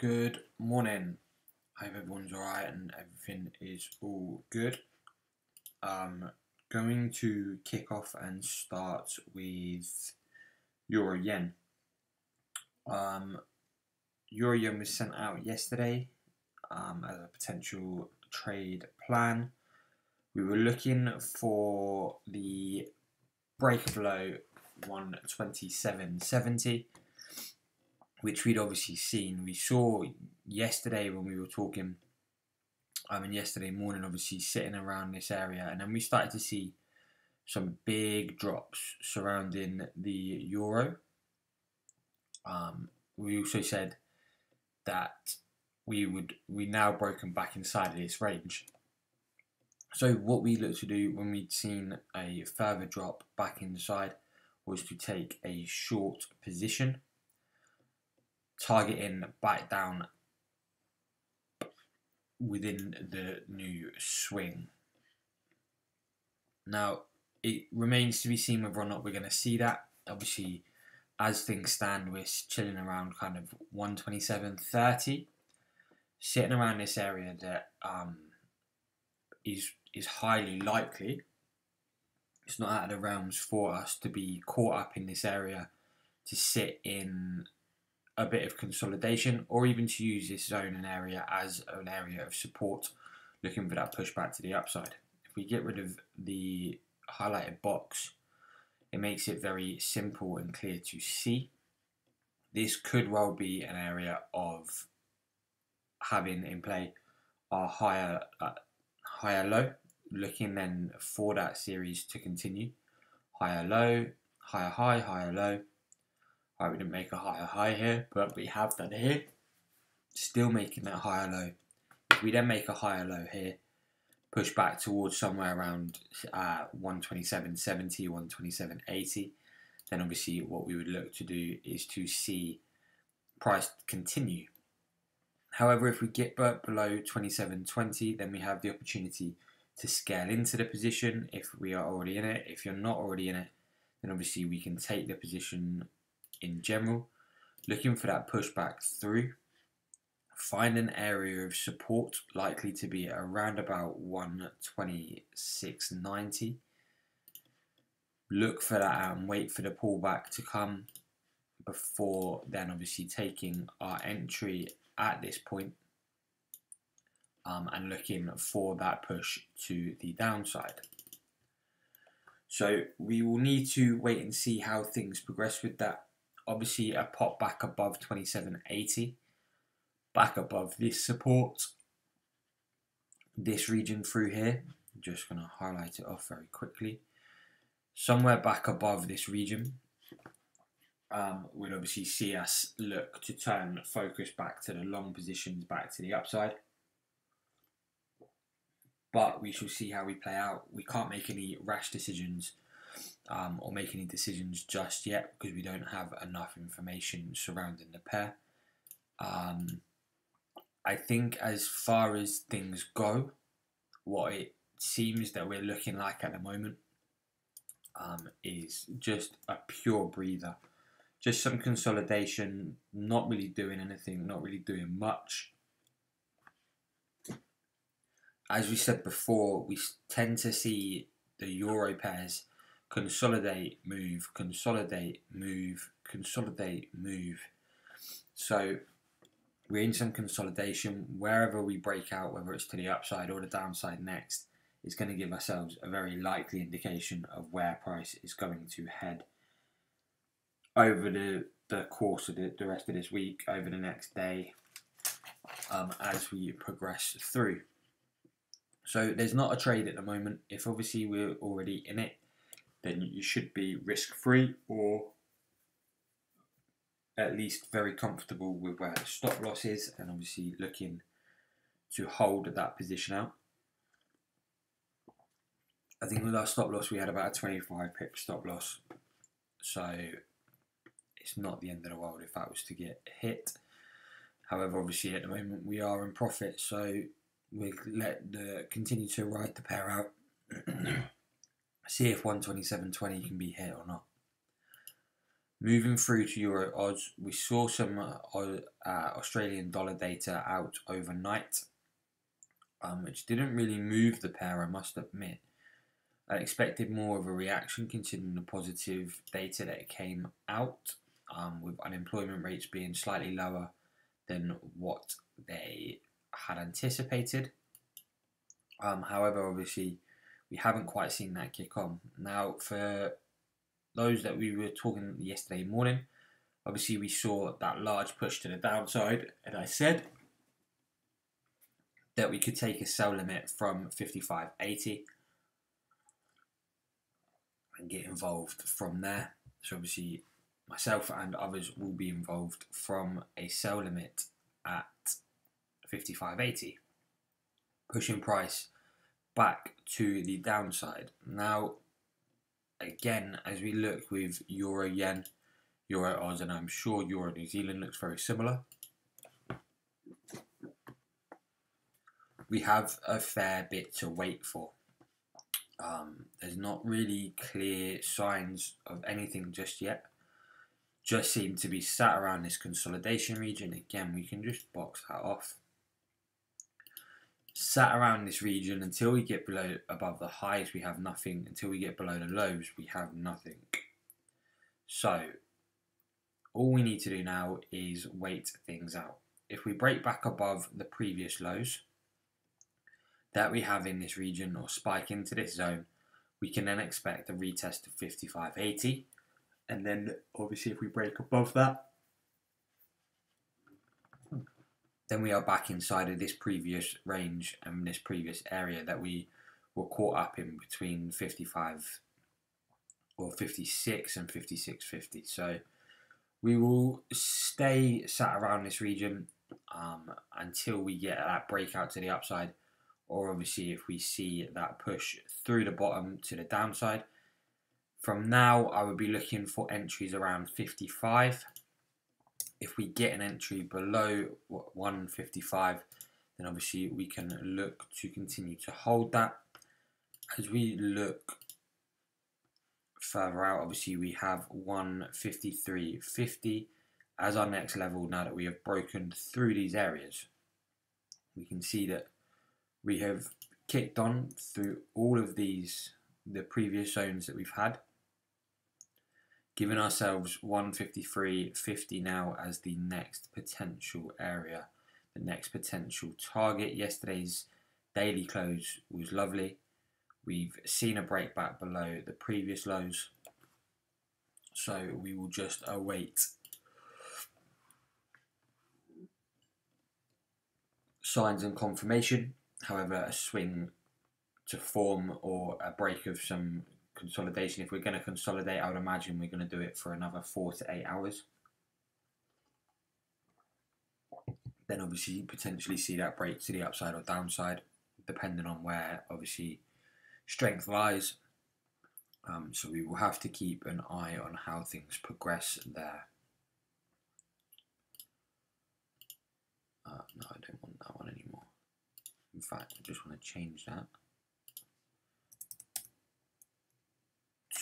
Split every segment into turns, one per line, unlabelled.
Good morning. I hope everyone's alright and everything is all good. Going to kick off and start with Euro Yen. Euro Yen was sent out yesterday as a potential trade plan. We were looking for the break below 127.70, which we'd obviously seen. We saw yesterday when we were talking, and yesterday morning, obviously sitting around this area, and then we started to see some big drops surrounding the euro. We also said that we now broken back inside of this range. So what we looked to do when we'd seen a further drop back inside was to take a short position, targeting back down within the new swing. Now, it remains to be seen whether or not we're going to see that. Obviously, as things stand, we're chilling around kind of 127.30, sitting around this area that is highly likely. It's not out of the realms for us to be caught up in this area, to sit in a bit of consolidation, or even to use this zone and area as an area of support, looking for that pushback to the upside. If we get rid of the highlighted box, it makes it very simple and clear to see. This could well be an area of having in play our higher low, looking then for that series to continue. Higher low, higher high, higher low. Right, we didn't make a higher high here, but we have done here. Still making that higher low. If we then make a higher low here, push back towards somewhere around 127.70, 127.80, then obviously what we would look to do is to see price continue. However, if we get below 27.20, then we have the opportunity to scale into the position if we are already in it. If you're not already in it, then obviously we can take the position in general, looking for that pushback through, find an area of support likely to be around about 126.90, look for that and wait for the pullback to come before then obviously taking our entry at this point, and looking for that push to the downside. So we will need to wait and see how things progress with that. Obviously a pop back above 27.80, back above this support, this region through here. I'm just going to highlight it off very quickly. Somewhere back above this region would obviously see us look to turn focus back to the long positions, back to the upside. But we shall see how we play out. We can't make any rash decisions or make any decisions just yet because we don't have enough information surrounding the pair. I think as far as things go, what it seems that we're looking like at the moment is just a pure breather. Just some consolidation, not really doing anything, not really doing much. As we said before, we tend to see the euro pairs consolidate, move, consolidate, move, consolidate, move. So we're in some consolidation. Wherever we break out, whether it's to the upside or the downside next, it's going to give ourselves a very likely indication of where price is going to head over the course of the rest of this week, over the next day, as we progress through. So there's not a trade at the moment. If obviously we're already in it, then you should be risk-free or at least very comfortable with where the stop loss is, and obviously looking to hold that position out. I think with our stop loss we had about a 25 pip stop loss, so it's not the end of the world if that was to get hit. However, obviously at the moment we are in profit, so we'll continue to ride the pair out, see if 127.20 can be hit or not. Moving through to Euro odds, we saw some Australian dollar data out overnight, which didn't really move the pair, I must admit. I expected more of a reaction considering the positive data that came out, with unemployment rates being slightly lower than what they had anticipated. However, obviously, we haven't quite seen that kick on. Now, for those that we were talking yesterday morning, obviously we saw that large push to the downside, and I said that we could take a sell limit from 55.80 and get involved from there. So obviously myself and others will be involved from a sell limit at 55.80, pushing price back to the downside. Now, again, as we look with Euro Yen, Euro Oz, and I'm sure Euro New Zealand looks very similar, we have a fair bit to wait for. There's not really clear signs of anything just yet. Just seem to be sat around this consolidation region. Again, we can just box that off. Sat around this region until we get below, above the highs, we have nothing. Until we get below the lows, we have nothing. So all we need to do now is wait things out. If we break back above the previous lows that we have in this region, or spike into this zone, we can then expect a retest of 55.80, and then obviously if we break above that, then we are back inside of this previous range and this previous area that we were caught up in between 55 or 56 and 56.50. So we will stay sat around this region until we get that breakout to the upside, or obviously if we see that push through the bottom to the downside. From now, I would be looking for entries around 55. If we get an entry below 155, then obviously we can look to continue to hold that. As we look further out, obviously we have 153.50 as our next level. Now that we have broken through these areas, we can see that we have kicked on through all of these, the previous zones that we've had, giving ourselves 153.50 now as the next potential area, the next potential target. Yesterday's daily close was lovely. We've seen a break back below the previous lows, so we will just await signs and confirmation. However, a swing to form or a break of some consolidation, if we're going to consolidate, I would imagine we're going to do it for another 4 to 8 hours. Then obviously potentially see that break to the upside or downside, depending on where obviously strength lies. So we will have to keep an eye on how things progress there. No, I don't want that one anymore. In fact, I just want to change that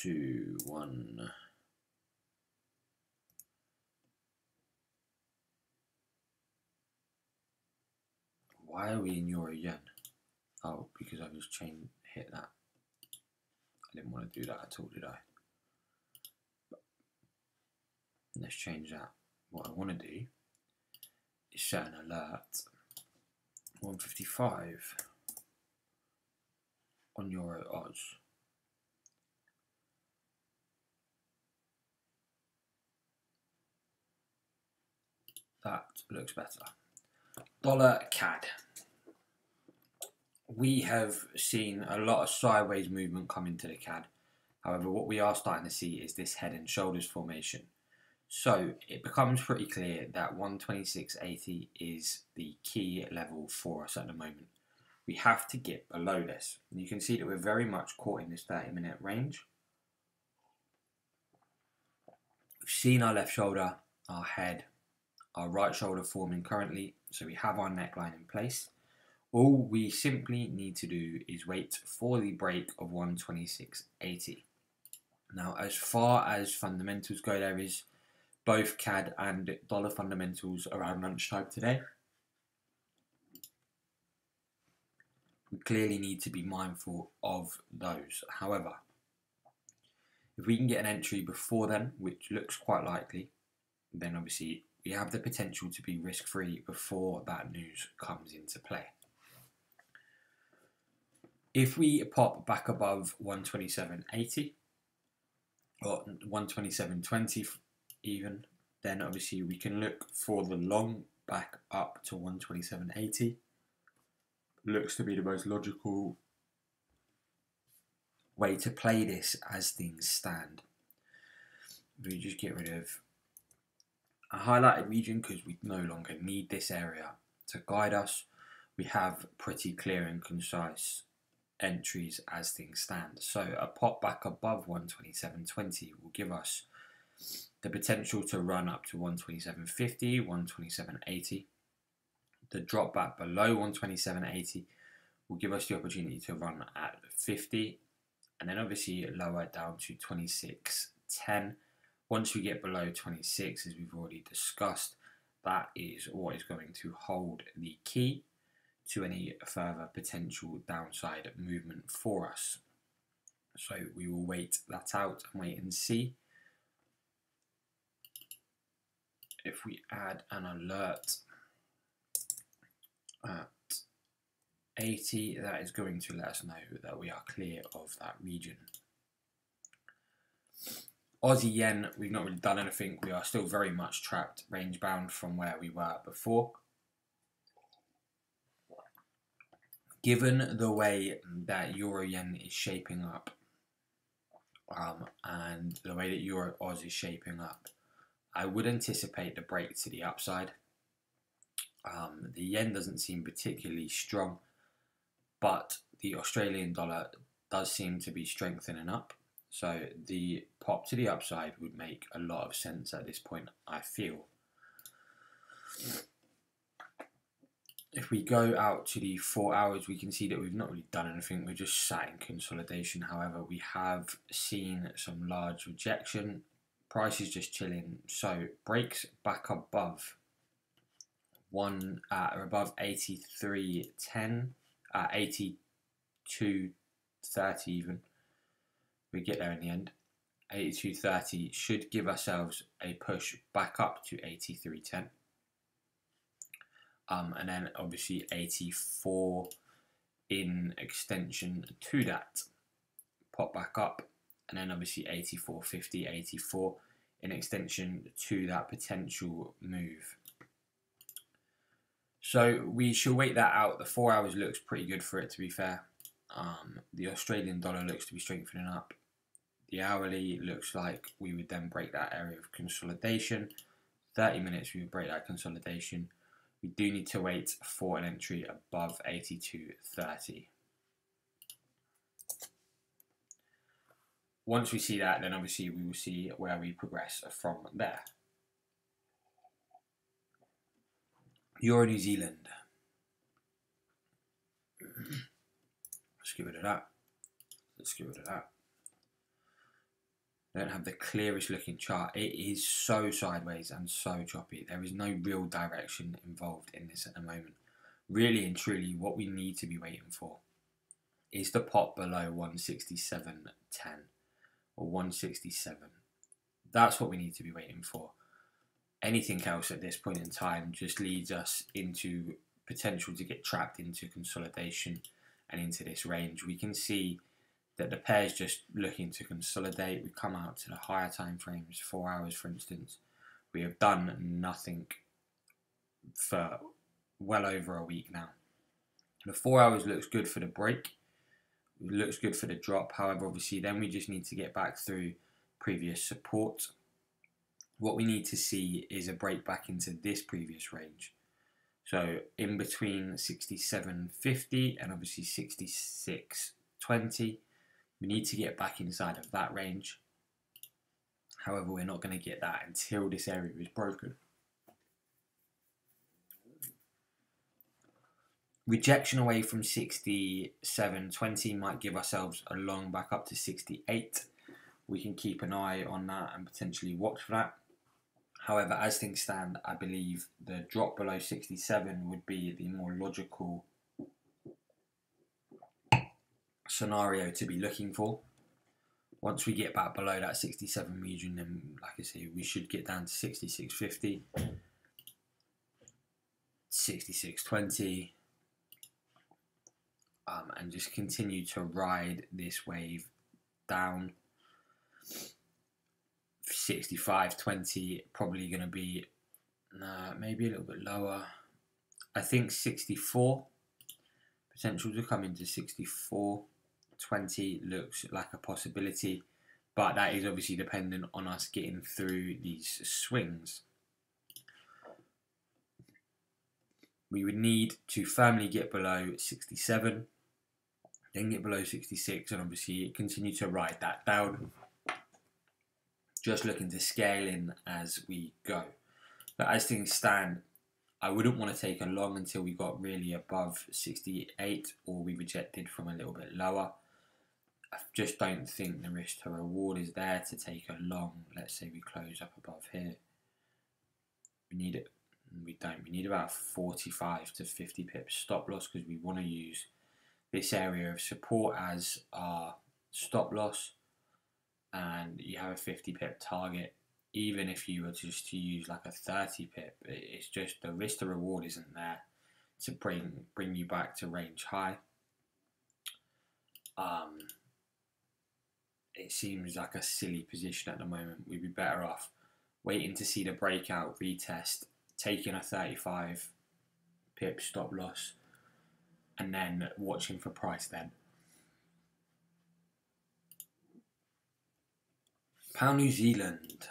to one. Why are we in Euro Yen? Oh, because I just hit that. I didn't want to do that at all, did I? But let's change that. What I want to do is set an alert 155 on Euro Oz. That looks better. Dollar CAD. We have seen a lot of sideways movement come into the CAD. However, what we are starting to see is this head and shoulders formation. So it becomes pretty clear that 126.80 is the key level for us at the moment. We have to get below this. And you can see that we're very much caught in this 30-minute range. We've seen our left shoulder, our head, our right shoulder forming currently. So we have our neckline in place. All we simply need to do is wait for the break of 126.80. Now, as far as fundamentals go, there is both CAD and dollar fundamentals around lunchtime today. We clearly need to be mindful of those. However, if we can get an entry before then, which looks quite likely, then obviously we have the potential to be risk-free before that news comes into play. If we pop back above 127.80 or 127.20 even, then obviously we can look for the long back up to 127.80. Looks to be the most logical way to play this as things stand. We just get rid of a highlighted region because we no longer need this area to guide us. We have pretty clear and concise entries as things stand. So a pop back above 127.20 will give us the potential to run up to 127.50, 127.80. The drop back below 127.80 will give us the opportunity to run at 50, and then obviously lower down to 26.10. Once we get below 26, as we've already discussed, that is what is going to hold the key to any further potential downside movement for us. So we will wait that out and wait and see. If we add an alert at 80, that is going to let us know that we are clear of that region. Aussie Yen, we've not really done anything. We are still very much trapped range bound from where we were before. Given the way that Euro Yen is shaping up and the way that Euro Oz is shaping up, I would anticipate the break to the upside. The yen doesn't seem particularly strong, but the Australian dollar does seem to be strengthening up. So the pop to the upside would make a lot of sense at this point, I feel. If we go out to the 4 hours, we can see that we've not really done anything. We're just sat in consolidation. However, we have seen some large rejection. Price is just chilling. So breaks back above above 83.10, 82.30 even. We get there in the end. 82.30 should give ourselves a push back up to 83.10. And then obviously 84 in extension to that. Pop back up. And then obviously 84.50, 84 in extension to that potential move. So we shall wait that out. The 4 hours looks pretty good for it, to be fair. The Australian dollar looks to be strengthening up. The hourly looks like we would then break that area of consolidation. 30 minutes we would break that consolidation. We do need to wait for an entry above 82.30. Once we see that, then obviously we will see where we progress from there. Euro New Zealand. Let's get rid of that. Let's get rid of that. I don't have the clearest looking chart. It is so sideways and so choppy. There is no real direction involved in this at the moment. Really and truly, what we need to be waiting for is the pop below 167.10 or 167. That's what we need to be waiting for. Anything else at this point in time just leads us into potential to get trapped into consolidation and into this range. We can see that the pair is just looking to consolidate. We come out to the higher time frames, 4 hours for instance. We have done nothing for well over a week now. The 4 hours looks good for the break. It looks good for the drop. However, obviously then we just need to get back through previous support. What we need to see is a break back into this previous range. So in between 67.50 and obviously 66.20. We need to get back inside of that range. However, we're not going to get that until this area is broken. Rejection away from 67.20 might give ourselves a long back up to 68. we can keep an eye on that and potentially watch for that. However, as things stand, I believe the drop below 67 would be the more logical scenario to be looking for. Once we get back below that 67 region, then, like I say, we should get down to 66.50, 66.20, and just continue to ride this wave down. 65.20 probably going to be maybe a little bit lower. I think 64 potential to come into 64.20 looks like a possibility, but that is obviously dependent on us getting through these swings. We would need to firmly get below 67, then get below 66, and obviously continue to ride that down. Just looking to scale in as we go. But as things stand, I wouldn't want to take a long until we got really above 68 or we rejected from a little bit lower. I just don't think the risk to reward is there to take a long. Let's say we close up above here. We need it. We don't. We need about 45 to 50 pips stop loss because we want to use this area of support as our stop loss. And you have a 50 pip target. Even if you were just to use like a 30 pip, it's just the risk to reward isn't there to bring you back to range high. It seems like a silly position at the moment. We'd be better off waiting to see the breakout, retest, taking a 35 pip stop loss, and then watching for price then. Pound New Zealand.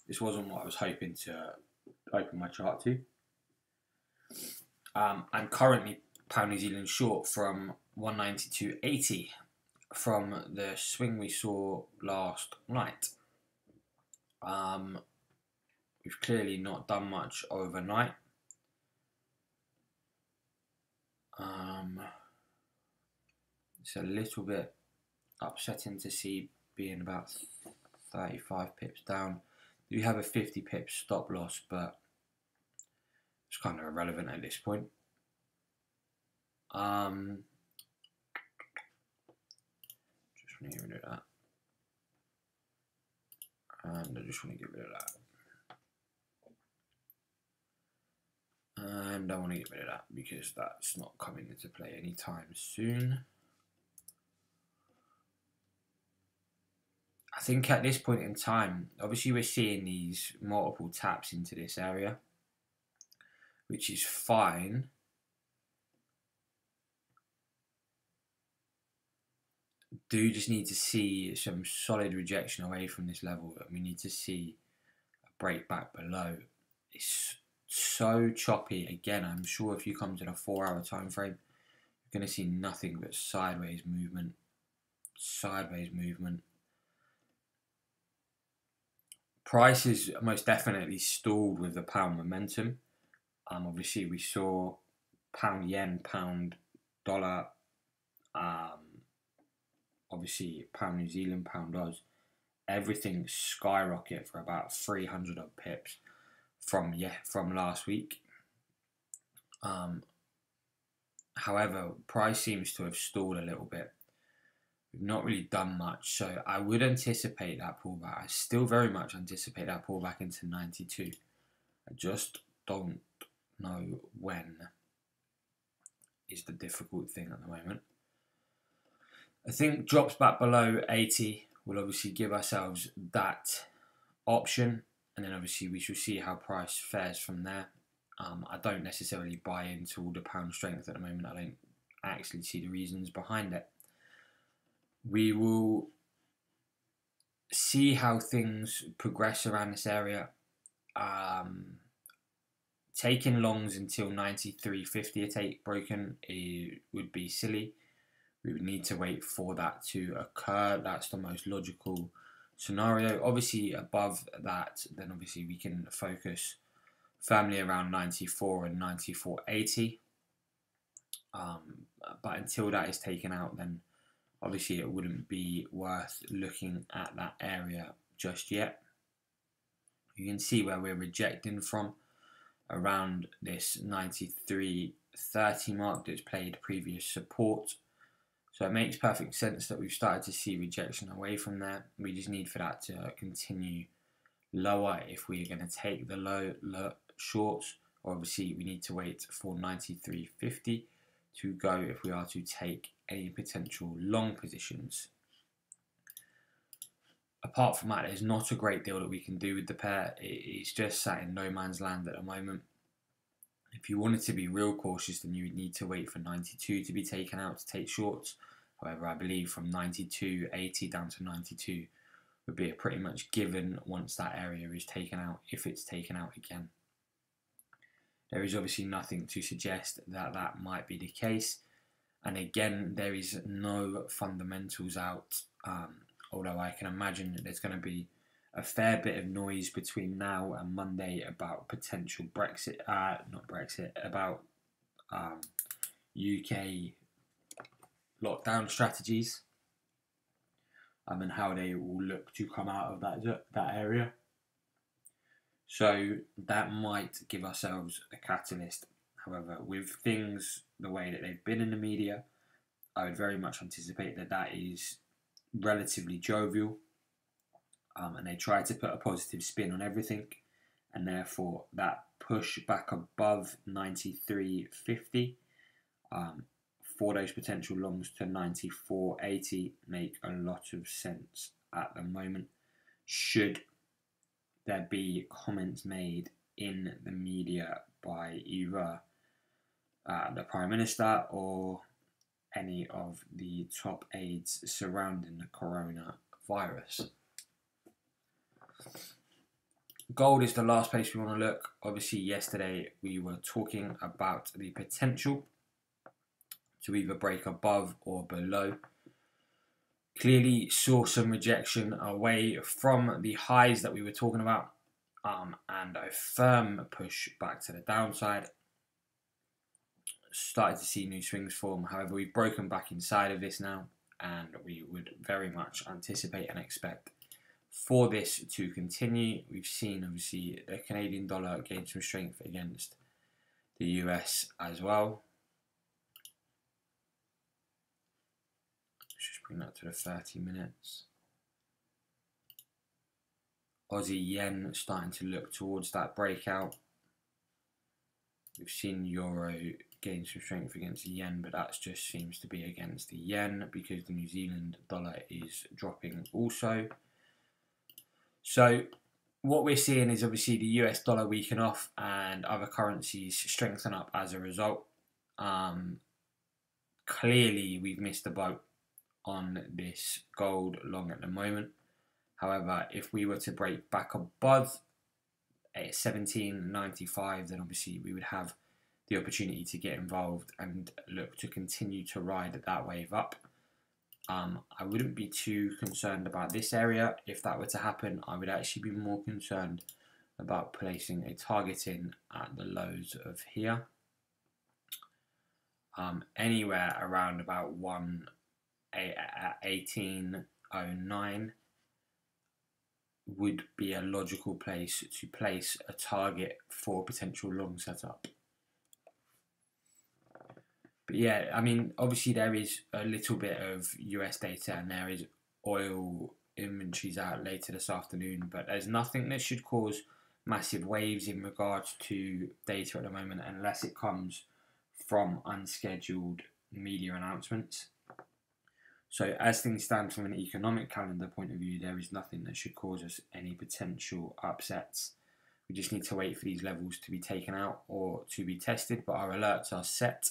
This wasn't what I was hoping to open my chart to. I'm currently Pound New Zealand short from 192.80 from the swing we saw last night. We've clearly not done much overnight. It's a little bit upsetting to see being about 35 pips down. We have a 50 pip stop loss, but it's kind of irrelevant at this point. Just want to get rid of that. And I just want to get rid of that. And I want to get rid of that because that's not coming into play anytime soon. I think at this point in time, obviously we're seeing these multiple taps into this area, which is fine. Do just need to see some solid rejection away from this level, and we need to see a break back below. It's so choppy. Again, I'm sure if you come to the 4-hour time frame, you're going to see nothing but sideways movement. Sideways movement. Price is most definitely stalled with the pound momentum. Obviously, we saw pound yen, pound dollar, obviously pound New Zealand, pound Oz, everything skyrocket for about 300 odd pips from last week. However, price seems to have stalled a little bit. We've not really done much, so I would anticipate that pullback. I still very much anticipate that pullback into 92. I just don't know when is the difficult thing at the moment. I think drops back below 80 will obviously give ourselves that option, and then obviously we shall see how price fares from there. I don't necessarily buy into all the pound strength at the moment. I don't actually see the reasons behind it. We will see how things progress around this area. Taking longs until 93.50 a take broken would be silly. We would need to wait for that to occur. That's the most logical scenario. Obviously above that, then obviously we can focus firmly around 94 and 94.80. But until that is taken out, then obviously it wouldn't be worth looking at that area just yet. You can see where we're rejecting from around this 93.30 mark that's played previous support. So it makes perfect sense that we've started to see rejection away from there. We just need for that to continue lower if we're going to take the low shorts. Obviously, we need to wait for 93.50 to go if we are to take any potential long positions. Apart from that, there's not a great deal that we can do with the pair. It's just sat in no man's land at the moment. If you wanted to be real cautious, then you would need to wait for 92 to be taken out to take shorts. However, I believe from 92.80 down to 92 would be a pretty much given once that area is taken out, if it's taken out again. There is obviously nothing to suggest that that might be the case. And again, there is no fundamentals out, although I can imagine that there's going to be a fair bit of noise between now and Monday about potential about UK lockdown strategies and how they will look to come out of that area. So that might give ourselves a catalyst. However, with things the way that they've been in the media, I would very much anticipate that that is relatively jovial, and they try to put a positive spin on everything, and therefore that push back above 93.50 for those potential longs to 94.80 make a lot of sense at the moment. Should there be comments made in the media by either the Prime Minister or any of the top aides surrounding the coronavirus. Gold is the last place we want to look. Obviously, yesterday we were talking about the potential to either break above or below. Clearly saw some rejection away from the highs that we were talking about, and a firm push back to the downside. Started to see new swings form. However, we've broken back inside of this now, and we would very much anticipate and expect for this to continue. We've seen obviously the Canadian dollar gain some strength against the US as well. Let's just bring that to the 30 minutes. Aussie Yen starting to look towards that breakout. We've seen Euro gain some strength against the Yen, but that just seems to be against the Yen because the New Zealand dollar is dropping also. So what we're seeing is obviously the US dollar weaken off and other currencies strengthen up as a result. Clearly, we've missed the boat on this gold long at the moment. However, if we were to break back above 17.95, then obviously we would have the opportunity to get involved and look to continue to ride that wave up. I wouldn't be too concerned about this area. If that were to happen, I would actually be more concerned about placing a target in at the lows of here. Anywhere around about 18.09 would be a logical place to place a target for potential long setup. But yeah, I mean, obviously there is a little bit of US data and there is oil inventories out later this afternoon, but there's nothing that should cause massive waves in regards to data at the moment unless it comes from unscheduled media announcements. So as things stand from an economic calendar point of view, there is nothing that should cause us any potential upsets. We just need to wait for these levels to be taken out or to be tested, but our alerts are set.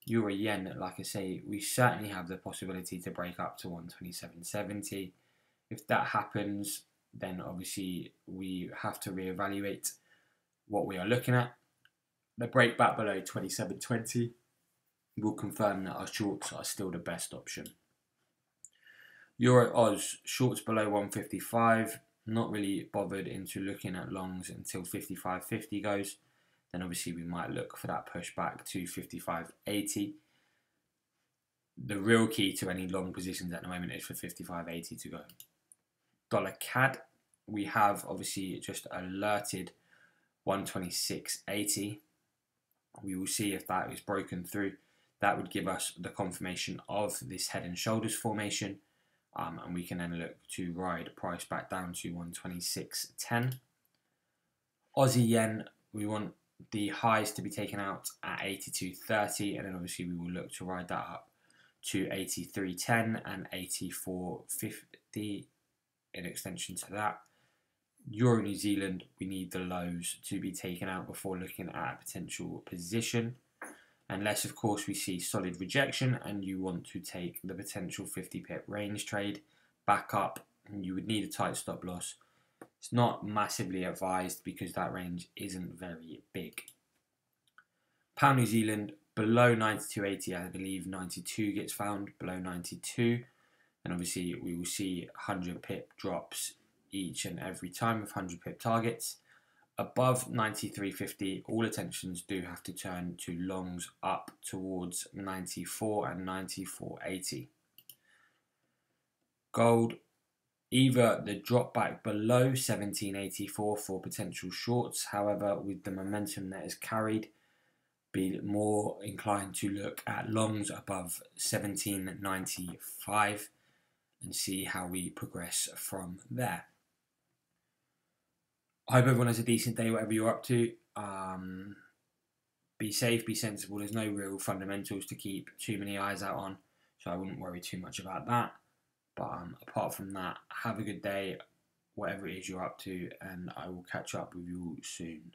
Euro Yen, like I say, we certainly have the possibility to break up to 127.70. If that happens, then obviously we have to reevaluate what we are looking at. The break back below 27.20 will confirm that our shorts are still the best option. Euro Oz, shorts below 155, not really bothered into looking at longs until 55.50 goes. Then obviously we might look for that push back to 55.80. the real key to any long positions at the moment is for 55.80 to go. Dollar CAD, we have obviously just alerted 126.80. We will see if that is broken through. That would give us the confirmation of this head and shoulders formation, and we can then look to ride price back down to 126.10. Aussie Yen, we want the highs to be taken out at 82.30, and then obviously we will look to ride that up to 83.10 and 84.50 in extension to that. Euro New Zealand, we need the lows to be taken out before looking at a potential position, unless of course we see solid rejection and you want to take the potential 50 pip range trade back up, and you would need a tight stop loss. It's not massively advised because that range isn't very big. Pound New Zealand, below 92.80, I believe 92 gets found, below 92. And obviously we will see 100 pip drops each and every time with 100 pip targets. Above 93.50, all attentions do have to turn to longs up towards 94 and 94.80. Gold, either the drop back below 17.84 for potential shorts, however, with the momentum that is carried, be more inclined to look at longs above 17.95 and see how we progress from there. I hope everyone has a decent day, whatever you're up to. Be safe, be sensible. There's no real fundamentals to keep too many eyes out on, so I wouldn't worry too much about that. But apart from that, have a good day, whatever it is you're up to, and I will catch up with you soon.